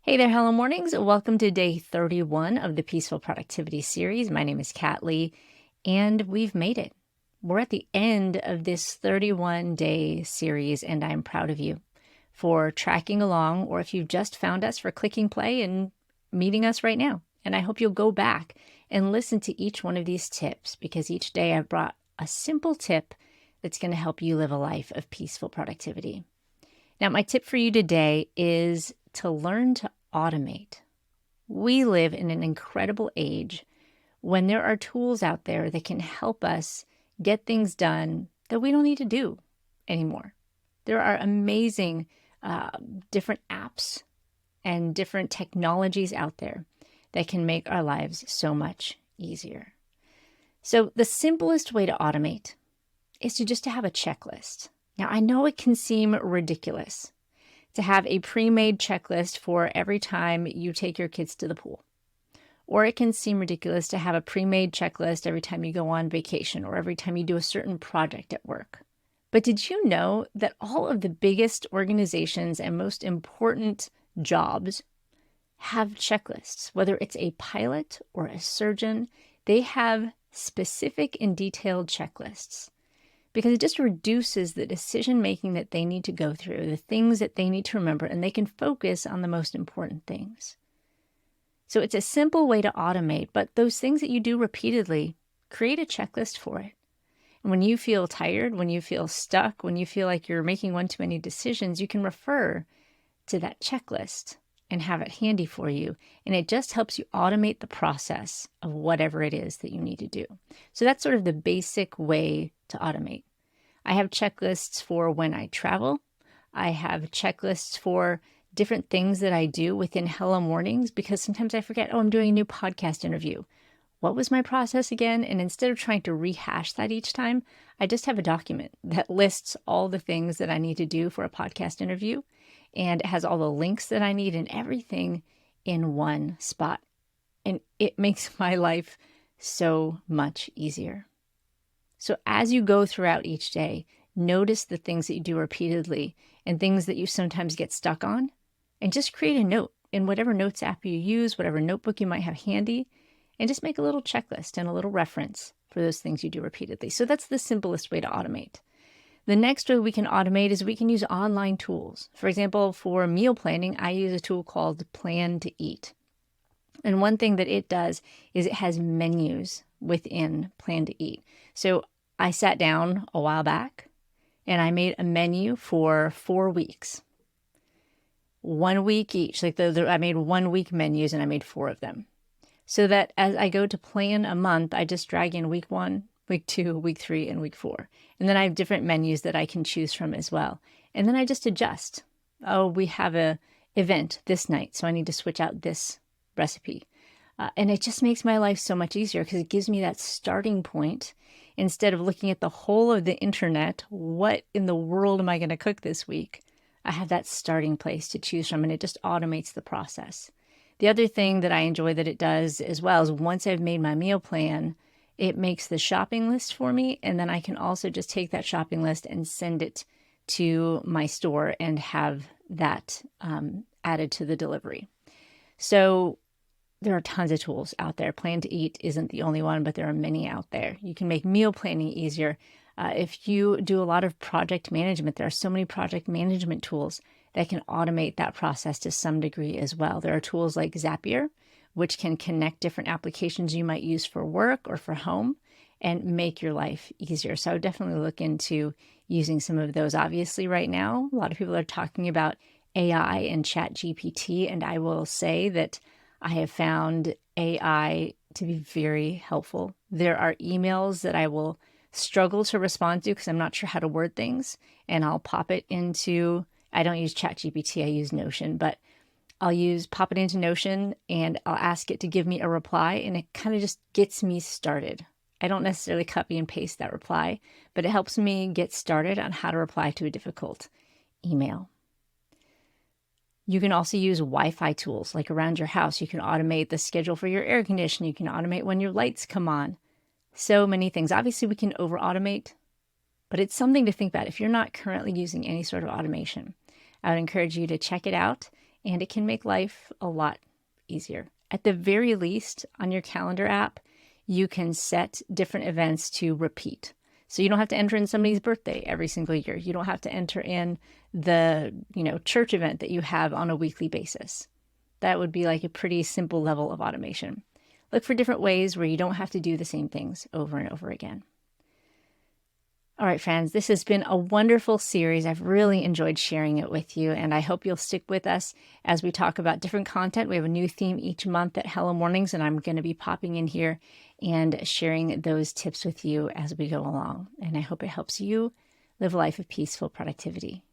Hey there, Hello Mornings. Welcome to day 31 of the Peaceful Productivity series. My name is Kat Lee, and we've made it. We're at the end of this 31-day series, and I'm proud of you for tracking along, or if you've just found us, for clicking play and meeting us right now. And I hope you'll go back and listen to each one of these tips, because each day I've brought a simple tip that's going to help you live a life of peaceful productivity. Now, my tip for you today is to learn to automate. We live in an incredible age when there are tools out there that can help us get things done that we don't need to do anymore. There are amazing different apps and different technologies out there that can make our lives so much easier. So the simplest way to automate is to have a checklist. Now, I know it can seem ridiculous to have a pre-made checklist for every time you take your kids to the pool. Or it can seem ridiculous to have a pre-made checklist every time you go on vacation or every time you do a certain project at work. But did you know that all of the biggest organizations and most important jobs have checklists? Whether it's a pilot or a surgeon, they have specific and detailed checklists, because it just reduces the decision-making that they need to go through, the things that they need to remember, and they can focus on the most important things. So it's a simple way to automate, but those things that you do repeatedly, create a checklist for it. And when you feel tired, when you feel stuck, when you feel like you're making one too many decisions, you can refer to that checklist and have it handy for you. And it just helps you automate the process of whatever it is that you need to do. So that's sort of the basic way to automate. I have checklists for when I travel. I have checklists for different things that I do within Hello Mornings, because sometimes I forget, I'm doing a new podcast interview. What was my process again? And instead of trying to rehash that each time, I just have a document that lists all the things that I need to do for a podcast interview. And it has all the links that I need and everything in one spot. And it makes my life so much easier. So as you go throughout each day, notice the things that you do repeatedly and things that you sometimes get stuck on, and just create a note in whatever notes app you use, whatever notebook you might have handy, and just make a little checklist and a little reference for those things you do repeatedly. So that's the simplest way to automate. The next way we can automate is we can use online tools. For example, for meal planning, I use a tool called Plan to Eat. And one thing that it does is it has menus within Plan to Eat. So I sat down a while back and I made a menu for 4 weeks. 1 week each. I made 1 week menus and I made 4 of them. So that as I go to plan a month, I just drag in week 1, week 2, week 3, and week 4. And then I have different menus that I can choose from as well. And then I just adjust. Oh, we have an event this night, so I need to switch out this recipe. And it just makes my life so much easier because it gives me that starting point. Instead of looking at the whole of the internet, what in the world am I going to cook this week? I have that starting place to choose from, and it just automates the process. The other thing that I enjoy that it does as well is once I've made my meal plan, it makes the shopping list for me, and then I can also just take that shopping list and send it to my store and have that added to the delivery. So there are tons of tools out there. Plan to Eat isn't the only one, but there are many out there. You can make meal planning easier. If you do a lot of project management, there are so many project management tools that can automate that process to some degree as well. There are tools like Zapier, which can connect different applications you might use for work or for home and make your life easier. So I would definitely look into using some of those. Obviously, right now, a lot of people are talking about AI and ChatGPT, and I will say that I have found AI to be very helpful. There are emails that I will struggle to respond to because I'm not sure how to word things, and I'll pop it into, I don't use ChatGPT, I use Notion, but I'll pop it into Notion and I'll ask it to give me a reply, and it kind of just gets me started. I don't necessarily copy and paste that reply, but it helps me get started on how to reply to a difficult email. You can also use Wi-Fi tools like around your house. You can automate the schedule for your air conditioning. You can automate when your lights come on. So many things. Obviously, we can over-automate, but it's something to think about. If you're not currently using any sort of automation, I would encourage you to check it out and it can make life a lot easier. At the very least, on your calendar app, you can set different events to repeat. So you don't have to enter in somebody's birthday every single year. You don't have to enter in the, church event that you have on a weekly basis. That would be like a pretty simple level of automation. Look for different ways where you don't have to do the same things over and over again. All right, friends, this has been a wonderful series. I've really enjoyed sharing it with you, and I hope you'll stick with us as we talk about different content. We have a new theme each month at Hello Mornings, and I'm going to be popping in here and sharing those tips with you as we go along. And I hope it helps you live a life of peaceful productivity.